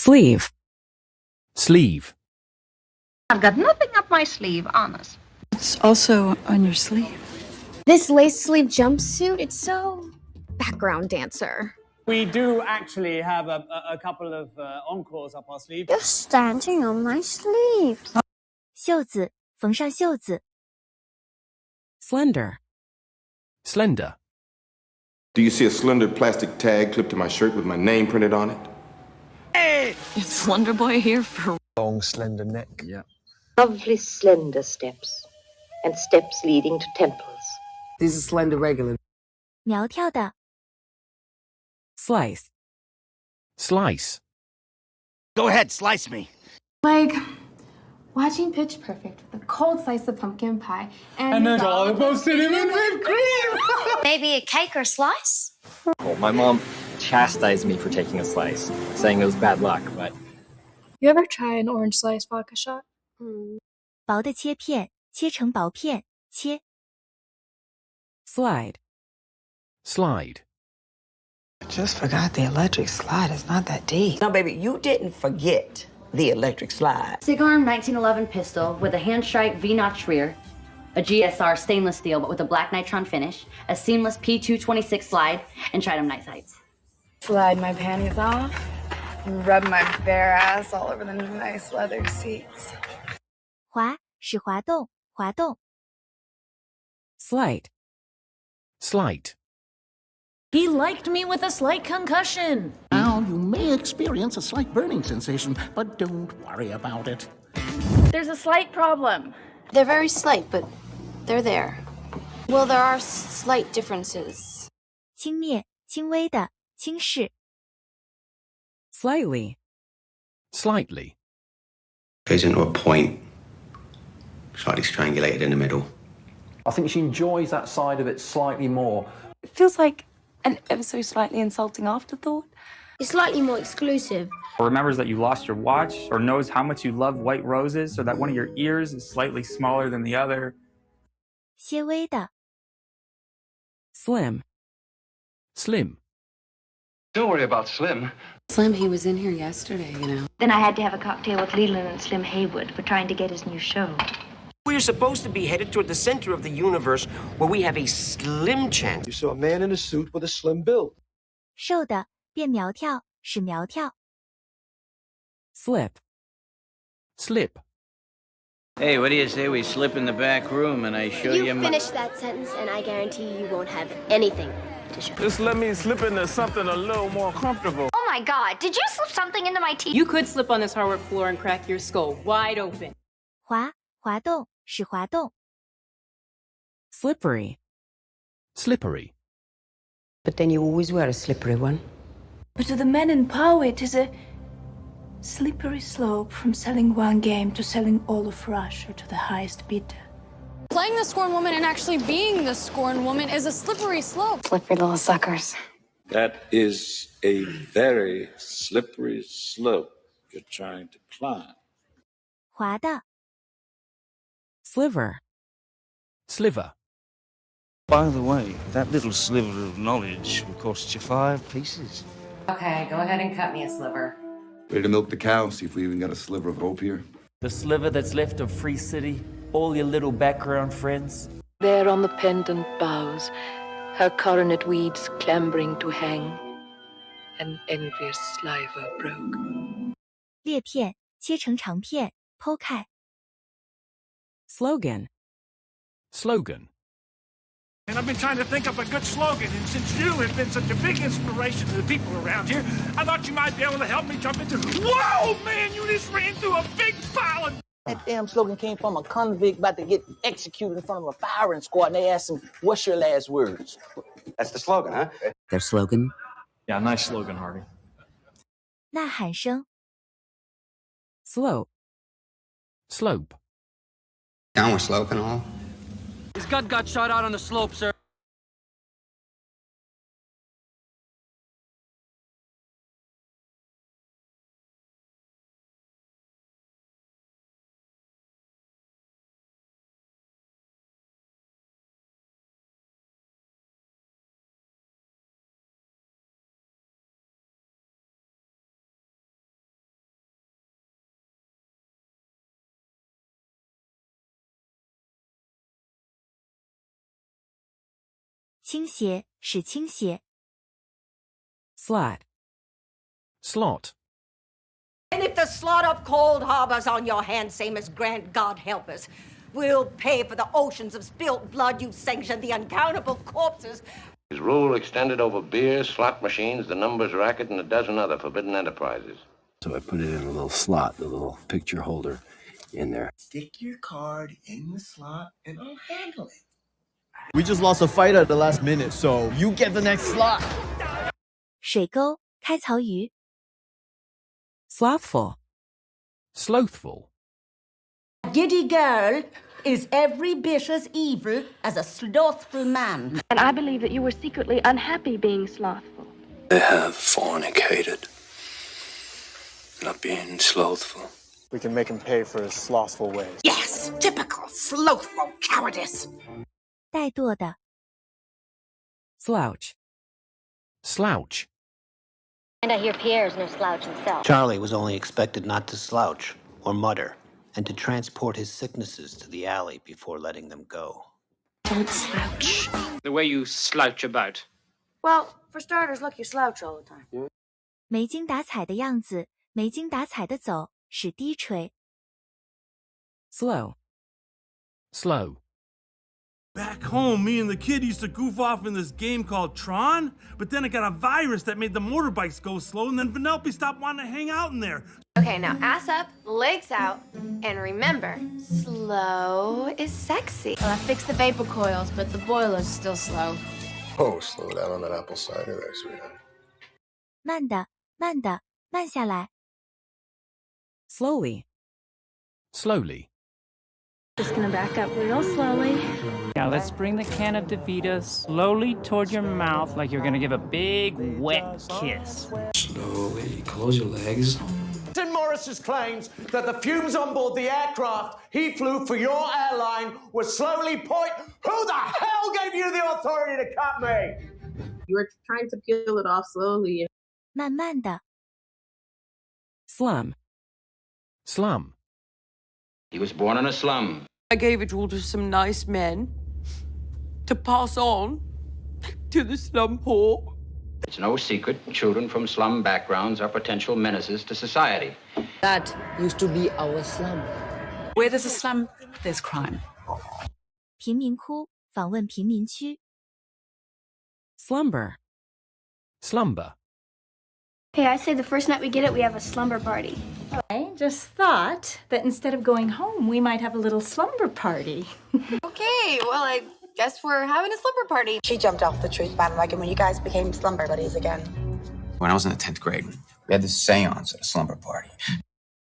Sleeve. Sleeve. I've got nothing up my sleeve, honest. It's also on your sleeve. This lace sleeve jumpsuit, it's so background dancer. We do actually have a couple of encores up our sleeve. You're standing on my sleeve. 袖子，缝上袖子。Slender. Slender. Do you see a slender plastic tag clipped to my shirt with my name printed on it? Is Slender Boy here for long, slender neck? Yeah. Lovely slender steps, and steps leading to temples. These are slender regular. 苗条的。Slice. Slice. Go ahead, slice me. Like watching Pitch Perfect with a cold slice of pumpkin pie And then lollipop cinnamon whipped cream. Maybe a cake or a slice? Well, my mom chastised me for taking a slice, saying it was bad luck, but... You ever try an orange slice vodka shot? 薄的切片，切成薄片，切。Slide. Slide. I just forgot the electric slide is not that deep. No, baby, you didn't forget the electric slide. Sigarm 1911 pistol with a hand-strike V-notch rear, a GSR stainless steel but with a black nitron finish, a seamless P226 slide, and Tridem night sights. Slide my panties off and rub my bare ass all over the nice leather seats. 滑是滑动，滑动。Slight. Slight. He liked me with a slight concussion. Now, you may experience a slight burning sensation, but don't worry about it. There's a slight problem. They're very slight, but they're there. Well, there are slight differences. 轻蔑，轻微的，轻视。Slightly. Slightly. Goes into a point, slightly strangulated in the middle. I think she enjoys that side of it slightly more. It feels like an ever so slightly insulting afterthought. It's slightly more exclusive. Or remembers that you lost your watch, or knows how much you love white roses, or that one of your ears is slightly smaller than the other. 些微的。Slim. Slim. Don't worry about Slim. Slim, he was in here yesterday, you know. Then I had to have a cocktail with Leland and Slim Haywood for trying to get his new show. We're supposed to be headed toward the center of the universe where we have a slim chance. You saw a man in a suit with a slim build. 瘦的变苗条，使苗条。Slip. Slip. Hey, what do you say we slip in the back room and I show you You finish that sentence and I guarantee you won't have anything to show. Just let me slip into something a little more comfortable. Oh my God, did you slip something into my teeth? You could slip on this hardwood floor and crack your skull wide open. 滑，滑动，使滑动。Slippery. Slippery. But then you always wear a slippery one. But to the men in power, it is a slippery slope from selling one game to selling all of Russia to the highest bidder. Playing the scorned woman and actually being the scorned woman is a slippery slope. Slippery little suckers. That is a very slippery slope you're trying to climb. 滑的。Sliver. Sliver. By the way, that little sliver of knowledge will cost you 5 pieces. Okay, go ahead and cut me a sliver. Ready to milk the cow, see if we even got a sliver of hope here. The sliver that's left of Free City, all your little background friends. There on the pendant boughs, her coronet weeds clambering to hang, an envious sliver broke. 裂片，切成长片，剖开。Slogan. Slogan. And I've been trying to think up a good slogan, and since you have been such a big inspiration to the people around here, I thought you might be able to help me jump into... Whoa, man, you just ran through a big pile of... That damn slogan came from a convict about to get executed in front of a firing squad, and they asked him, what's your last words? That's the slogan, huh? Their slogan? Yeah, nice slogan, Harvey. 呐喊声。Slope. Slope. Downward slope and all. His gut got shot out on the slope, sir. 倾斜，使倾斜。Slat. Slot. And if the slot of Cold Harbor's on your hands, same as Grant, God help us, we'll pay for the oceans of spilt blood you sanctioned, the uncountable corpses. His rule extended over beer, slot machines, the numbers racket, and a dozen other forbidden enterprises. So I put it in a little slot, the little picture holder in there. Stick your card in the slot and I'll handle it. We just lost a fight at the last minute, so you get the next slot. 水沟，开槽鱼。Slothful. Slothful. A giddy girl is every bit as evil as a slothful man. And I believe that you were secretly unhappy being slothful. They have fornicated. Not being slothful. We can make him pay for his slothful ways. Yes, typical slothful cowardice. 怠惰的。Slouch. Slouch. And I hear Pierre's no slouch himself. Charlie was only expected not to slouch or mutter, and to transport his sicknesses to the alley before letting them go. Don't slouch. The way you slouch about. Well, for starters, look, you slouch all the time. 没精打采的样子，没精打采的走，使低垂。Slow. Slow. Back home, me and the kid used to goof off in this game called Tron, but then it got a virus that made the motorbikes go slow, and then Vanellope stopped wanting to hang out in there. Okay, now ass up, legs out, and remember, slow is sexy. Well, I fixed the vapor coils, but the boiler's still slow. Oh, slow down on that apple cider there, sweetheart. 慢的，慢的，慢下来。Slowly. Slowly. Just gonna back up real slowly. Now let's bring the can of DeVita slowly toward your mouth like you're gonna give a big, wet kiss. Slowly, close your legs. Morris's claims that the fumes on board the aircraft he flew for your airline were slowly Who the hell gave you the authority to cut me? You were trying to peel it off slowly. 慢慢的。Slum. Slum. He was born in a slum. I gave it all to some nice men to pass on to the slum poor. It's no secret children from slum backgrounds are potential menaces to society. That used to be our slum. Where there's a slum, there's crime. 贫民窟，访问贫民区。Slumber. Slumber. Hey, I say the first night we get it, we have a slumber party. I just thought that instead of going home, we might have a little slumber party. Okay, well, I guess we're having a slumber party. She jumped off the truth bandwagon when you guys became slumber buddies again. When I was in the 10th grade, we had this seance at a slumber party.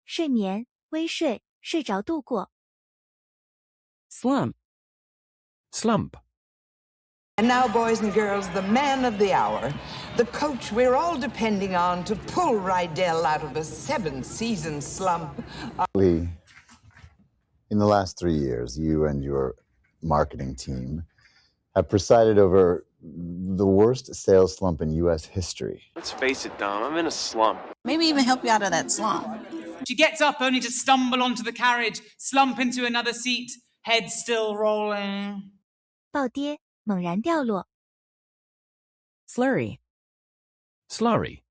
睡眠，微睡，睡着度过。Slump. Slump. And now, boys and girls, the man of the hour, the coach we're all depending on to pull Rydell out of a 7-season slump. Lee, in the last 3 years, you and your marketing team have presided over the worst sales slump in U.S. history. Let's face it, Dom, I'm in a slump. Maybe even help you out of that slump. She gets up only to stumble onto the carriage, slump into another seat, head still rolling. 暴跌，猛然掉落。Slurry. Slurry.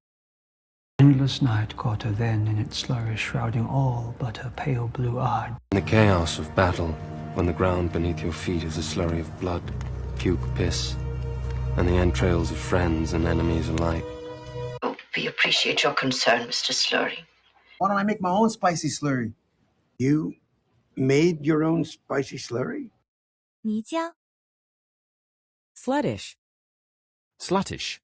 Endless night caught her then in its slurry, shrouding all but her pale blue eye. In the chaos of battle, when the ground beneath your feet is a slurry of blood, puke, piss, and the entrails of friends and enemies alike. We appreciate your concern, Mr. Slurry. Why don't I make my own spicy slurry? You made your own spicy slurry? 泥浆。Sluttish. Sluttish.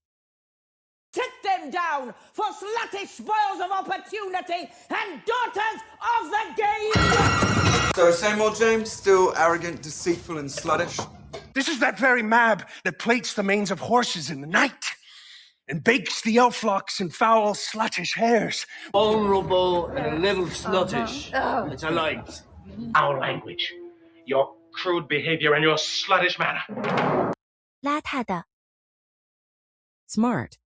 Sit them down for sluttish spoils of opportunity and daughters of the game! So, same old James, still arrogant, deceitful, and sluttish? This is that very mab that plates the manes of horses in the night and bakes the elf locks in foul, sluttish hairs. Vulnerable and a little sluttish, which I liked. Our language, your crude behavior, and your sluttish manner. 邋遢的。Smart.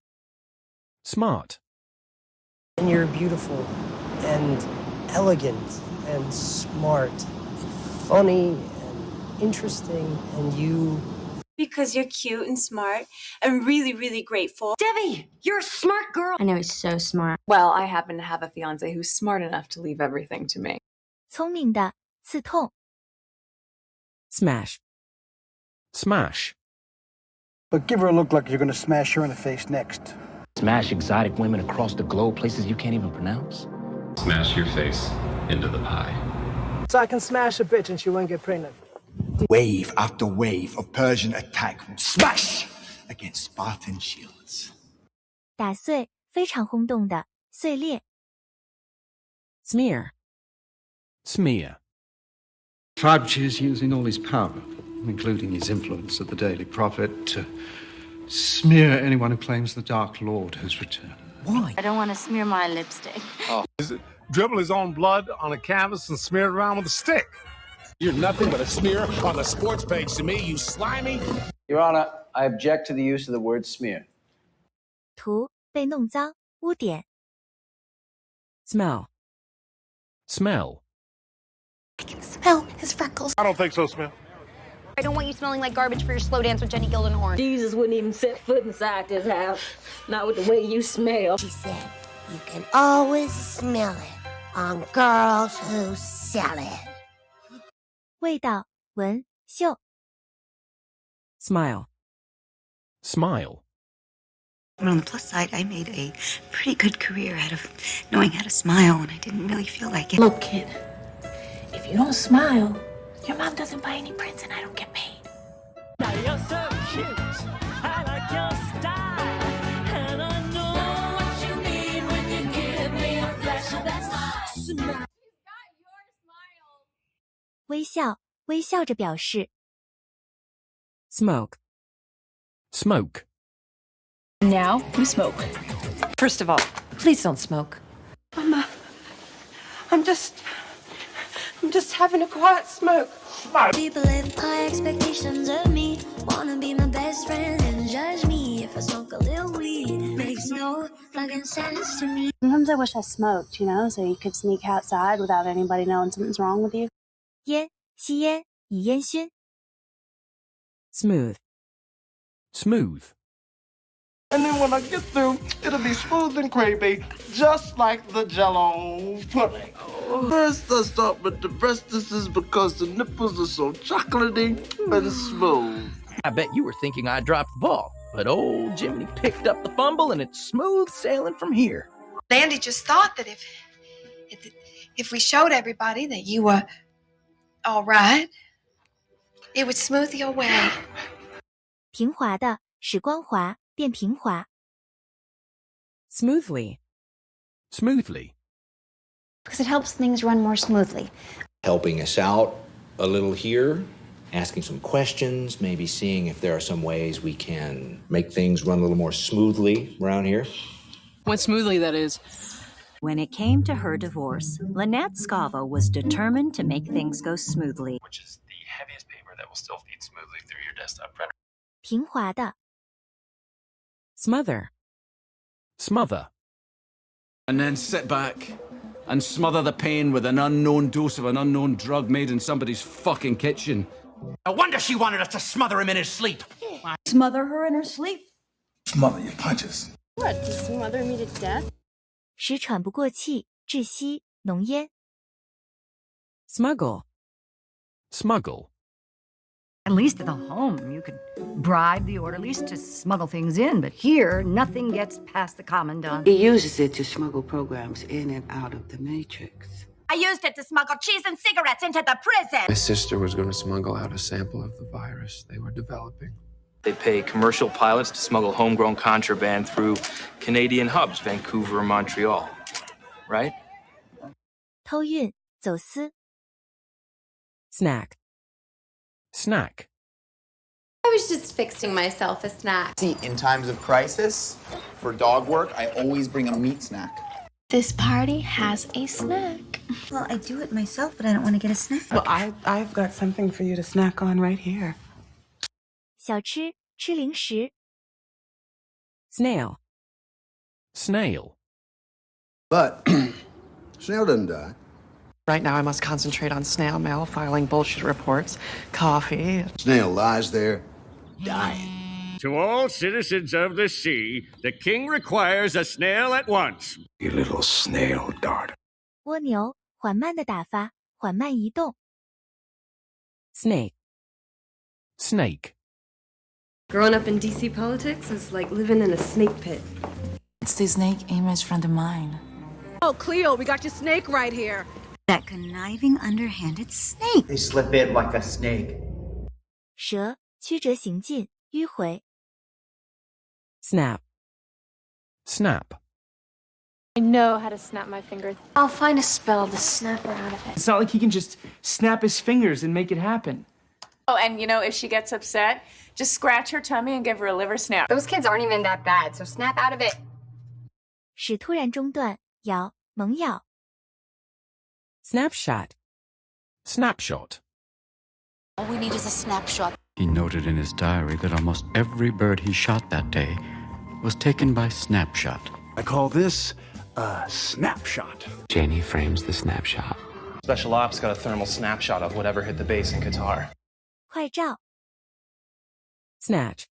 Smart. And you're beautiful and elegant and smart and funny and interesting and you... Because you're cute and smart and really, really grateful. Debbie, you're a smart girl. I know he's so smart. Well, I happen to have a fiance who's smart enough to leave everything to me. 聪明的，刺痛。 Smash. Smash. But give her a look like you're gonna smash her in the face next. Smash exotic women across the globe, places you can't even pronounce. Smash your face into the pie. So I can smash a bitch and she won't get pregnant. Wave after wave of Persian attack will smash against Spartan shields. 打碎，非常轰动的，碎裂。 Smear. Smear. Tribchi is using all his power, including his influence at the Daily Prophet, to smear anyone who claims the Dark Lord has returned. Why? I don't want to smear my lipstick. Is it dribble his own blood on a canvas and smear it around with a stick? You're nothing but a smear on the sports page to me, you slimy. Your Honor, I object to the use of the word smear. 图被弄脏，污点。 Smell. Smell. Smell his freckles. I don't think so, Smith. I don't want you smelling like garbage for your slow dance with Jenny Gildenhorn. Jesus wouldn't even set foot inside this house. Not with the way you smell. She said, you can always smell it on girls who sell it. 味道，闻，嗅。 Smile. Smile. But on the plus side, I made a pretty good career out of knowing how to smile when I didn't really feel like it. Look, kid, if you don't smile, your mom doesn't buy any prints and I don't get paid. Now you're so cute. I like your style. And I know what you mean when you give me a flash of that smile. 微笑，微笑着表示。 Smoke. Smoke. Now we smoke. First of all, please don't smoke. Mama, I'm just having a quiet smoke. People have high expectations of me. Wanna be my best friend and judge me if I smoke a little weed. Makes no fucking sense to me. Sometimes I wish I smoked, so you could sneak outside without anybody knowing something's wrong with you. 烟，吸烟，以烟熏。 Smooth. Smooth. And then when I get through, it'll be smooth and creamy, just like the Jell-O pudding. First, I start with the breastises because the nipples are so chocolatey and smooth. I bet you were thinking I dropped the ball, but old Jiminy picked up the fumble and it's smooth sailing from here. Andy just thought that if we showed everybody that you were all right, it would smooth your way. 平滑的，使光滑，变平滑。 Smoothly. Smoothly. Because it helps things run more smoothly. Helping us out a little here, asking some questions, maybe seeing if there are some ways we can make things run a little more smoothly around here. What smoothly, that is. When it came to her divorce, Lynette Scavo was determined to make things go smoothly. Which is the heaviest paper that will still feed smoothly through your desktop printer. 平滑的。 Smother. Smother. And then sit back and smother the pain with an unknown dose of an unknown drug made in somebody's fucking kitchen. No wonder she wanted us to smother him in his sleep. Smother her in her sleep? Smother your punches. What, to smother me to death? 使喘不过气，窒息，浓烟。 Smuggle. Smuggle. At least at the home, you could bribe the orderlies to smuggle things in, but here, nothing gets past the commandant. He uses it to smuggle programs in and out of the Matrix. I used it to smuggle cheese and cigarettes into the prison! My sister was going to smuggle out a sample of the virus they were developing. They pay commercial pilots to smuggle homegrown contraband through Canadian hubs, Vancouver and Montreal. Right? 偷运，走私。 Snack. Snack. I was just fixing myself a snack. See, in times of crisis, for dog work, I always bring a meat snack. This party has a snack. Well, I do it myself, but I don't want to get a snack. Well, I've got something for you to snack on right here. 小吃，吃零食。 Snail. Snail. But snail doesn't die. Right now I must concentrate on snail mail, filing bullshit reports, coffee. Snail lies there, dying. To all citizens of the sea, the king requires a snail at once. You little snail dart. 蜗牛，缓慢的打发，缓慢移动。Snake. Snake. Growing up in DC politics is like living in a snake pit. It's the snake image from the mine. Oh, Cleo, we got your snake right here. That conniving, underhanded snake. They slip in like a snake. 蛇，曲折行进，迂回。Snap. Snap. I know how to snap my fingers. I'll find a spell to snap her out of it. It's not like he can just snap his fingers and make it happen. Oh, and you know, if she gets upset, just scratch her tummy and give her a liver snap. Those kids aren't even that bad, so snap out of it. 使突然中断，咬，猛咬。Snapshot. Snapshot. All we need is a snapshot. He noted in his diary that almost every bird he shot that day was taken by snapshot. I call this a snapshot. Janie frames the snapshot. Special Ops got a thermal snapshot of whatever hit the base in Qatar. 快照。Snatch.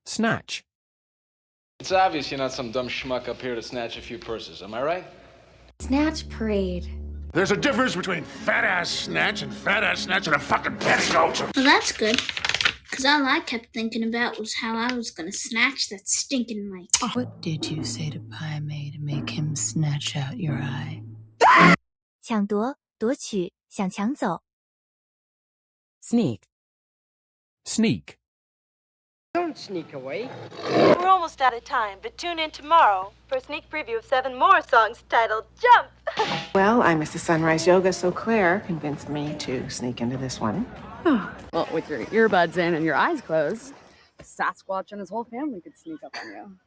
Snatch. It's obvious you're not some dumb schmuck up here to snatch a few purses, am I right? Snatch parade. There's a difference between fat-ass snatch and fat-ass snatch and a fucking petticoat. Well, that's good. Because all I kept thinking about was how I was going to snatch that stinking mic. What did you say to Pai Mei to make him snatch out your eye? 抢夺，夺取，想抢走。Sneak. Sneak. Don't sneak away. We're almost out of time, but tune in tomorrow for a sneak preview of 7 more songs titled Jump. Well, I missed the sunrise yoga, so Claire convinced me to sneak into this one. Well, with your earbuds in and your eyes closed, Sasquatch and his whole family could sneak up on you.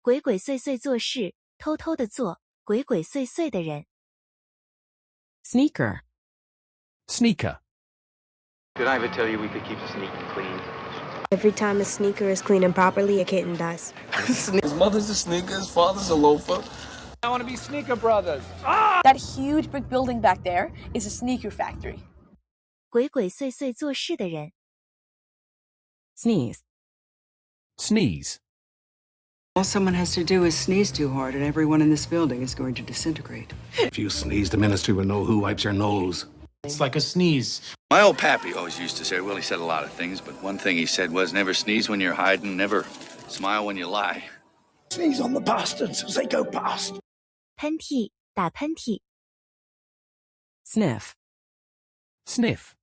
鬼鬼祟祟做事，偷偷的做，鬼鬼祟祟的人。Sneaker. Sneaker. Did I ever tell you we could keep a sneaker clean? Every time a sneaker is cleaned improperly, a kitten dies. His mother's a sneaker, his father's a loafer. I want to be sneaker brothers. That huge brick building back there is a sneaker factory. 鬼鬼祟祟做事的人。Sneeze. Sneeze. All someone has to do is sneeze too hard, and everyone in this building is going to disintegrate. If you sneeze, the ministry will know who wipes your nose. It's like a sneeze. My old pappy always used to say, well, he said a lot of things, but one thing he said was never sneeze when you're hiding, never smile when you lie. Sneeze on the bastards as they go past. 喷嚏，打喷嚏。Sniff. Sniff.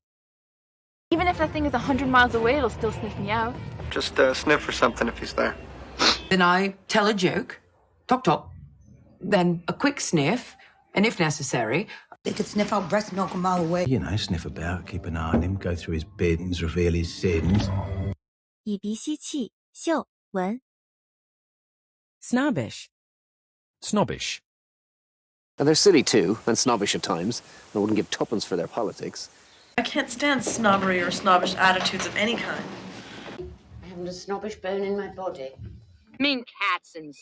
Even if that thing is 100 miles away, it'll still sniff me out. Just sniff for something if he's there. Then I tell a joke, talk talk, then a quick sniff, and if necessary, They could sniff out breast milk a mile away. You know, sniff about, keep an eye on him, go through his bins, reveal his sins. 以鼻吸气，嗅，闻。Snobbish. Snobbish. Now, they're silly too, and snobbish at times. I wouldn't give tuppence for their politics. I can't stand snobbery or snobbish attitudes of any kind. I haven't a snobbish bone in my body. Mean cats and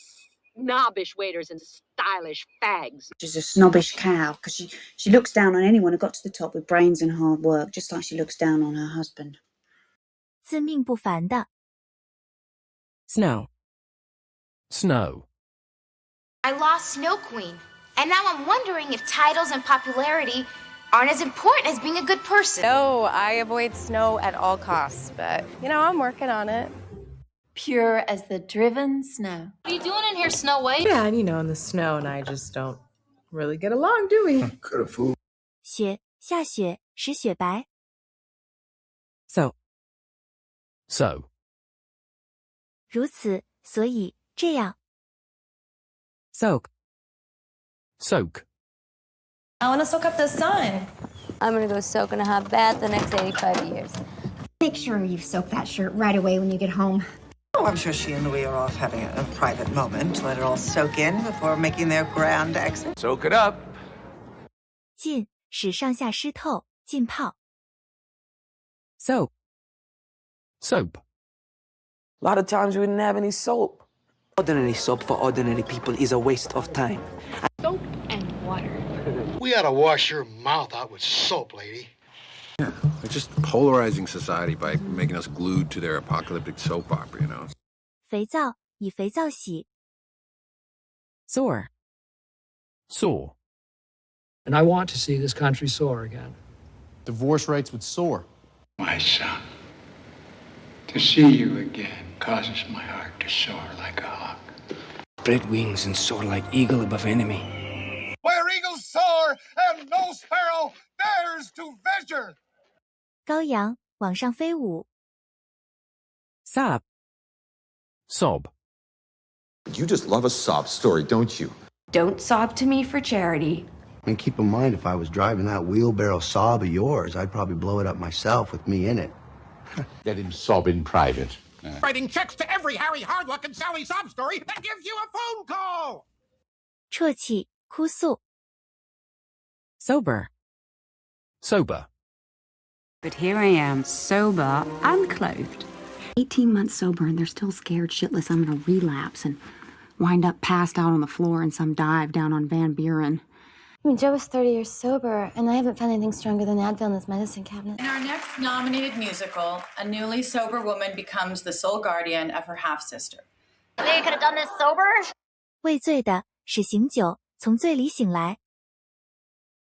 snobbish waiters and stylish fags. She's a snobbish cow because she looks down on anyone who got to the top with brains and hard work, just like she looks down on her husband. 自命不凡的。Snow. Snow. I lost Snow Queen, and now I'm wondering if titles and popularity aren't as important as being a good person. No, I avoid snow at all costs, but, you know, I'm working on it. Pure as the driven snow. What are you doing in here, Snow White? Yeah, and you know, in the snow and I just don't really get along, do we? Could have fooled. 雪，下雪，使雪白。So. So. 如此，所以，这样。Soak. Soak. I want to soak up the sun. I'm going to go soak in a hot bath the next 85 years. Make sure you soak that shirt right away when you get home. Oh, I'm sure she and Louis are off having a private moment to let it all soak in before making their grand exit. Soak it up. 浸，使上下湿透，浸泡。Soap. Soap. A lot of times we didn't have any soap. Ordinary soap for ordinary people is a waste of time. Soap and water. We ought to wash your mouth out with soap, lady. Yeah, they're just polarizing society by making us glued to their apocalyptic soap opera, you know? 肥皂，以肥皂洗。 Soar. Soar. And I want to see this country soar again. Divorce rates would soar. My son, to see you again causes my heart to soar like a hawk. Spread wings and soar like eagle above enemy. Where eagles soar and no sparrow dares to venture. 羔羊，往上飞舞。 Sob. Sob. You just love a sob story, don't you? Don't sob to me for charity. And keep in mind, if I was driving that wheelbarrow Saab of yours, I'd probably blow it up myself with me in it. Let him sob in private. Writing checks to every Harry Hardluck and Sally sob story that gives you a phone call. 啜泣，哭诉。 Sober. Sober. But here I am, sober and clothed. 18 months sober and they're still scared shitless I'm gonna relapse and wind up passed out on the floor in some dive down on Van Buren. I mean, Joe was 30 years sober, and I haven't found anything stronger than Advil in his medicine cabinet. In our next nominated musical, a newly sober woman becomes the sole guardian of her half-sister. You could have done this sober? 畏醉的是醒酒，从醉里醒来。